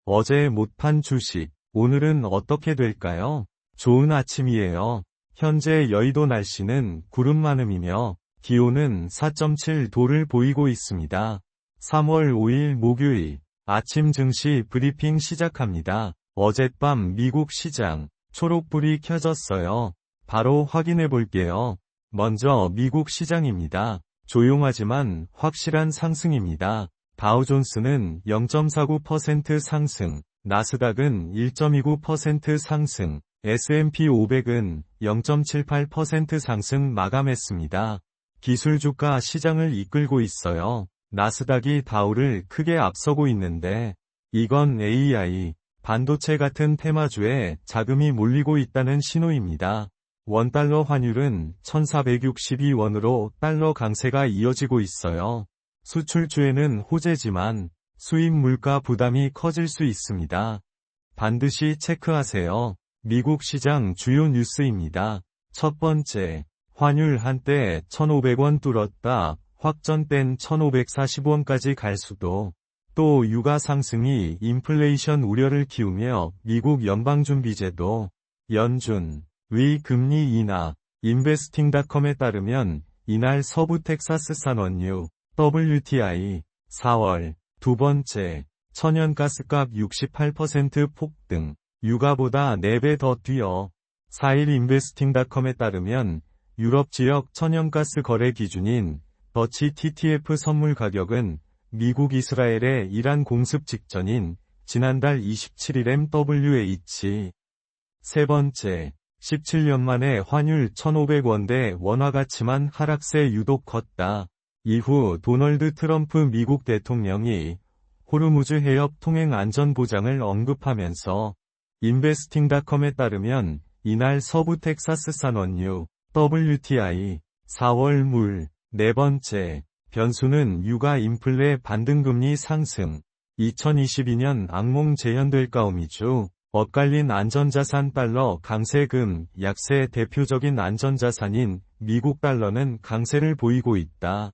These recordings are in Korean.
어제 못 판 주식, 오늘은 어떻게 될까요? 좋은 아침이에요. 현재 여의도 날씨는 구름 많음이며 기온은 4.7도를 보이고 있습니다. 3월 5일 목요일 아침 증시 브리핑 시작합니다. 어젯밤 미국 시장 초록불이 켜졌어요. 바로 확인해 볼게요. 먼저 미국 시장입니다. 조용하지만 확실한 상승입니다. 다우존스는 0.49% 상승, 나스닥은 1.29% 상승, S&P 500은 0.78% 상승 마감했습니다. 기술주가 시장을 이끌고 있어요. 나스닥이 다우를 크게 앞서고 있는데, 이건 AI, 반도체 같은 테마주에 자금이 몰리고 있다는 신호입니다. 원달러 환율은 1462원으로 달러 강세가 이어지고 있어요. 수출주에는 호재지만 수입 물가 부담이 커질 수 있습니다. 반드시 체크하세요. 미국 시장 주요 뉴스입니다. 첫 번째, 환율 한때 1,500원 뚫었다 확전된 1,540원까지 갈 수도. 또 유가 상승이 인플레이션 우려를 키우며 미국 연방준비제도, 연준, 의 금리 인하, 인베스팅닷컴에 따르면 이날 서부 텍사스 산원유, WTI, 4월, 두 번째, 천연가스값 68% 폭등, 유가보다 4배 더 뛰어. 4일 인베스팅닷컴에 따르면 유럽 지역 천연가스 거래 기준인 더치 TTF 선물 가격은 미국 이스라엘의 이란 공습 직전인 지난달 27일 MWH. 세 번째, 17년 만에 환율 1,500원대 원화 가치만 하락세 유독 컸다. 이후 도널드 트럼프 미국 대통령이 호르무즈 해협 통행 안전 보장을 언급하면서 인베스팅닷컴에 따르면 이날 서부 텍사스산 원유, WTI, 4월 물, 네 번째, 변수는 유가 인플레 반등금리 상승, 2022년 악몽 재현될 가오미주, 엇갈린 안전자산 달러 강세금, 약세 대표적인 안전자산인 미국 달러는 강세를 보이고 있다.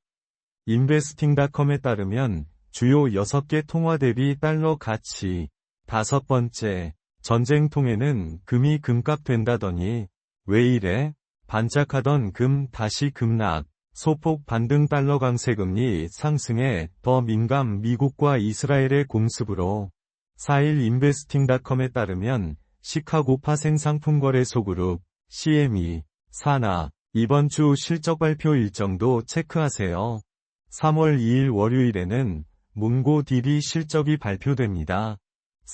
인베스팅닷컴에 따르면 주요 6개 통화 대비 달러 가치. 다섯 번째, 전쟁통에는 금이 금값 된다더니 왜 이래? 반짝하던 금 다시 급락. 소폭 반등 달러 강세금리 상승에 더 민감 미국과 이스라엘의 공습으로 4일 인베스팅닷컴에 따르면 시카고파 생상품거래소 그룹, CME, 산하, 이번 주 실적 발표 일정도 체크하세요. 3월 2일 월요일에는 문고 DB 실적이 발표됩니다.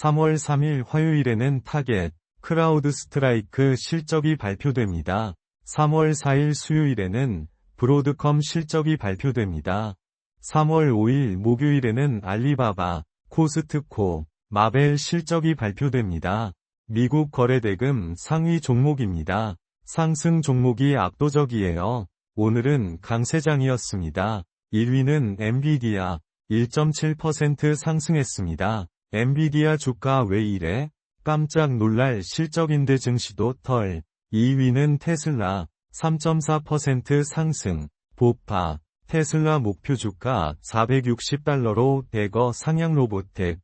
3월 3일 화요일에는 타겟, 크라우드 스트라이크 실적이 발표됩니다. 3월 4일 수요일에는 브로드컴 실적이 발표됩니다. 3월 5일 목요일에는 알리바바, 코스트코, 마벨 실적이 발표됩니다. 미국 거래대금 상위 종목입니다. 상승 종목이 압도적이에요. 오늘은 강세장이었습니다. 1위는 엔비디아, 1.7% 상승했습니다. 엔비디아 주가 왜 이래? 깜짝 놀랄 실적인데 증시도 털. 2위는 테슬라, 3.4% 상승. 보파, 테슬라 목표 주가 460달러로 대거 상향 로보텍.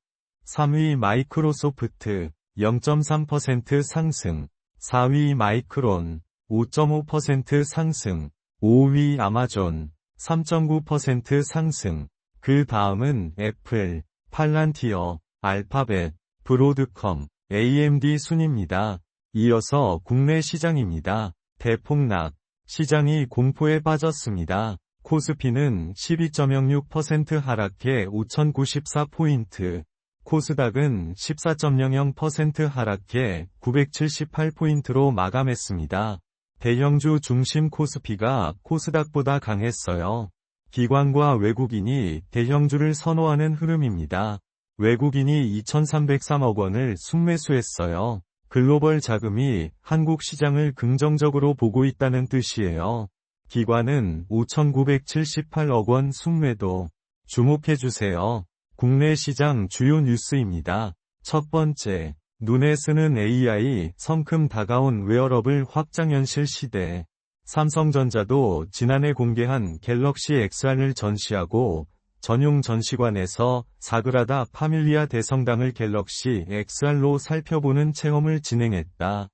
3위 마이크로소프트, 0.3% 상승. 4위 마이크론, 5.5% 상승. 5위 아마존, 3.9% 상승. 그 다음은 애플, 팔란티어, 알파벳, 브로드컴, AMD 순입니다. 이어서 국내 시장입니다. 대폭락. 시장이 공포에 빠졌습니다. 코스피는 12.06% 하락해 5,094포인트. 코스닥은 14.00% 하락해 978포인트로 마감했습니다. 대형주 중심 코스피가 코스닥보다 강했어요. 기관과 외국인이 대형주를 선호하는 흐름입니다. 외국인이 2,303억 원을 순매수했어요. 글로벌 자금이 한국 시장을 긍정적으로 보고 있다는 뜻이에요. 기관은 5,978억 원 순매도. 주목해주세요. 국내 시장 주요 뉴스입니다. 첫 번째, 눈에 쓰는 AI, 성큼 다가온 웨어러블 확장현실 시대. 삼성전자도 지난해 공개한 갤럭시 XR을 전시하고 전용 전시관에서 사그라다 파밀리아 대성당을 갤럭시 XR로 살펴보는 체험을 진행했다.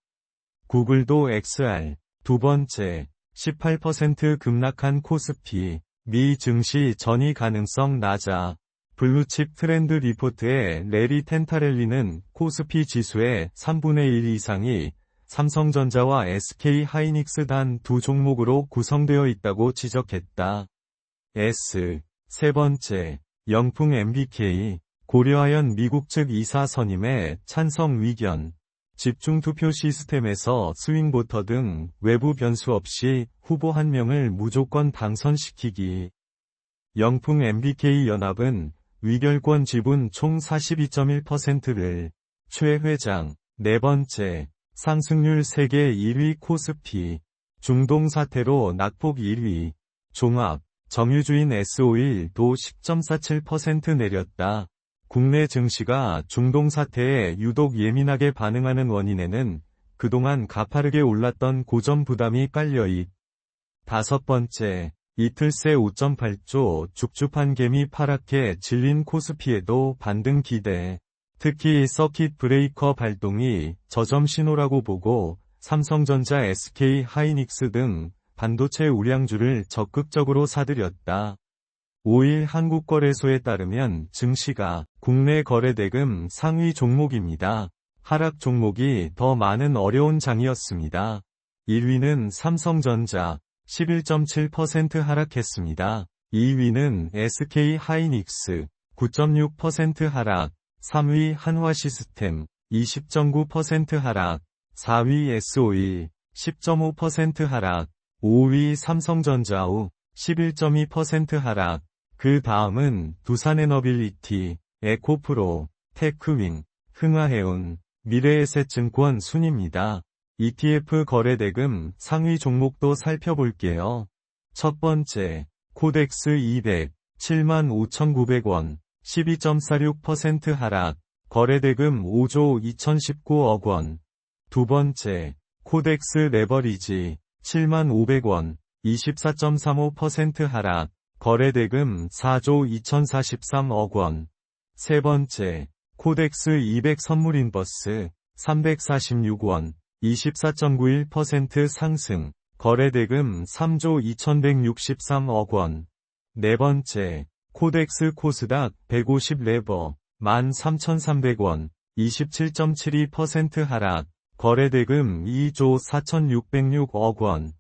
구글도 XR. 두 번째, 18% 급락한 코스피. 미 증시 전이 가능성 낮아. 블루칩 트렌드 리포트의 레리 텐타렐리는 코스피 지수의 3분의 1 이상이 삼성전자와 SK 하이닉스 단 두 종목으로 구성되어 있다고 지적했다. 세 번째, 영풍 MBK. 고려아연 미국 측 이사 선임의 찬성 위견. 집중투표 시스템에서 스윙보터 등 외부 변수 없이 후보 한 명을 무조건 당선시키기. 영풍 MBK 연합은 위결권 지분 총 42.1%를 최 회장. 네 번째, 상승률 세계 1위 코스피. 중동 사태로 낙폭 1위. 종합. 정유주인 S51도 10.47% 내렸다. 국내 증시가 중동 사태에 유독 예민하게 반응하는 원인에는 그동안 가파르게 올랐던 고점 부담이 깔려있. 다섯 번째, 이틀 새 5.8조 줍줍한 개미 파랗게 질린 코스피에도 반등 기대. 특히 서킷 브레이커 발동이 저점 신호라고 보고 삼성전자 SK 하이닉스 등 반도체 우량주를 적극적으로 사들였다. 5일 한국거래소에 따르면 증시가 국내 거래대금 상위 종목입니다. 하락 종목이 더 많은 어려운 장이었습니다. 1위는 삼성전자 11.7% 하락했습니다. 2위는 SK 하이닉스 9.6% 하락, 3위 한화시스템 20.9% 하락, 4위 S51 10.5% 하락, 5위 삼성전자우 11.2% 하락. 그 다음은 두산에너빌리티, 에코프로, 테크윈, 흥하해운, 미래에셋증권 순입니다. ETF 거래대금 상위 종목도 살펴볼게요. 첫 번째, 코덱스 200, 75,900원, 12.46% 하락, 거래대금 5조 2019억 원. 두 번째, 코덱스 레버리지, 75,500원, 24.35% 하락, 거래대금 4조 2043억 원. 세 번째, 코덱스 200 선물인버스, 346원, 24.91% 상승, 거래대금 3조 2163억 원. 네 번째, 코덱스 코스닥 150 레버, 13,300원, 27.72% 하락, 거래대금 2조 4,606억 원.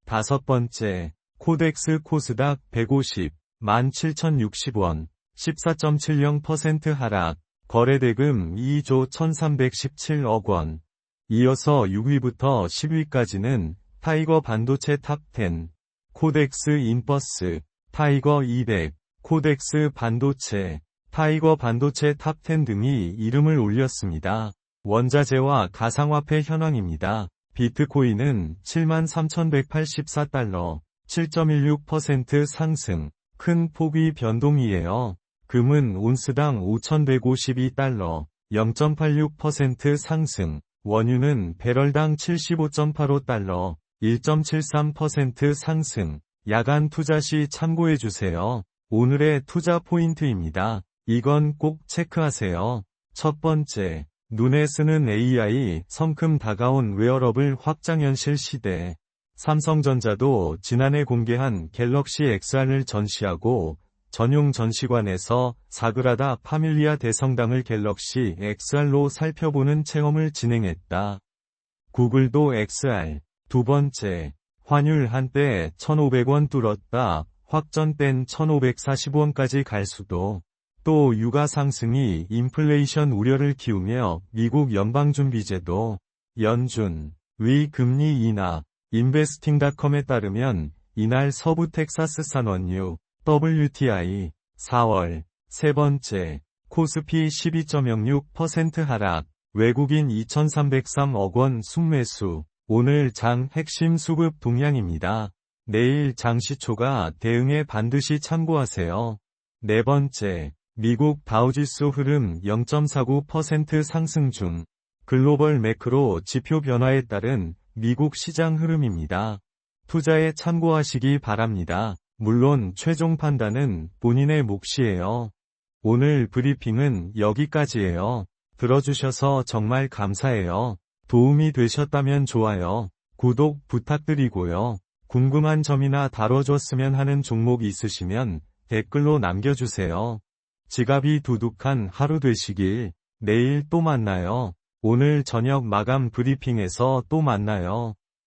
다섯 번째, 코덱스 코스닥 150, 17,060원, 14.70% 하락, 거래대금 2조 1,317억 원. 이어서 6위부터 10위까지는 타이거 반도체 탑10, 코덱스 인버스, 타이거 200, 코덱스 반도체, 타이거 반도체 탑10 등이 이름을 올렸습니다. 원자재와 가상화폐 현황입니다. 비트코인은 73,184달러, 7.16% 상승, 큰 폭의 변동이에요. 금은 온스당 5,152달러, 0.86% 상승, 원유는 배럴당 75.85달러, 1.73% 상승. 야간 투자 시 참고해주세요. 오늘의 투자 포인트입니다. 이건 꼭 체크하세요. 첫 번째, 눈에 쓰는 AI, 성큼 다가온 웨어러블 확장현실 시대. 삼성전자도 지난해 공개한 갤럭시 XR을 전시하고 전용 전시관에서 사그라다 파밀리아 대성당을 갤럭시 XR로 살펴보는 체험을 진행했다. 구글도 XR. 두 번째, 환율 한때 1,500원 뚫었다. 확전 땐 1,540원까지 갈 수도. 또 유가 상승이 인플레이션 우려를 키우며 미국 연방준비제도, 연준, 의 금리 인하, 인베스팅닷컴에 따르면 이날 서부 텍사스 산원유, WTI, 4월. 세 번째, 코스피 12.06% 하락, 외국인 2,303억 원 순매수. 오늘 장 핵심 수급 동향입니다. 내일 장시초가 대응에 반드시 참고하세요. 네 번째, 미국 다우지수 흐름 0.49% 상승 중. 글로벌 매크로 지표 변화에 따른 미국 시장 흐름입니다. 투자에 참고하시기 바랍니다. 물론 최종 판단은 본인의 몫이에요. 오늘 브리핑은 여기까지예요. 들어주셔서 정말 감사해요. 도움이 되셨다면 좋아요, 구독 부탁드리고요. 궁금한 점이나 다뤄줬으면 하는 종목 있으시면 댓글로 남겨주세요. 지갑이 두둑한 하루 되시길. 내일 또 만나요. 오늘 저녁 마감 브리핑에서 또 만나요.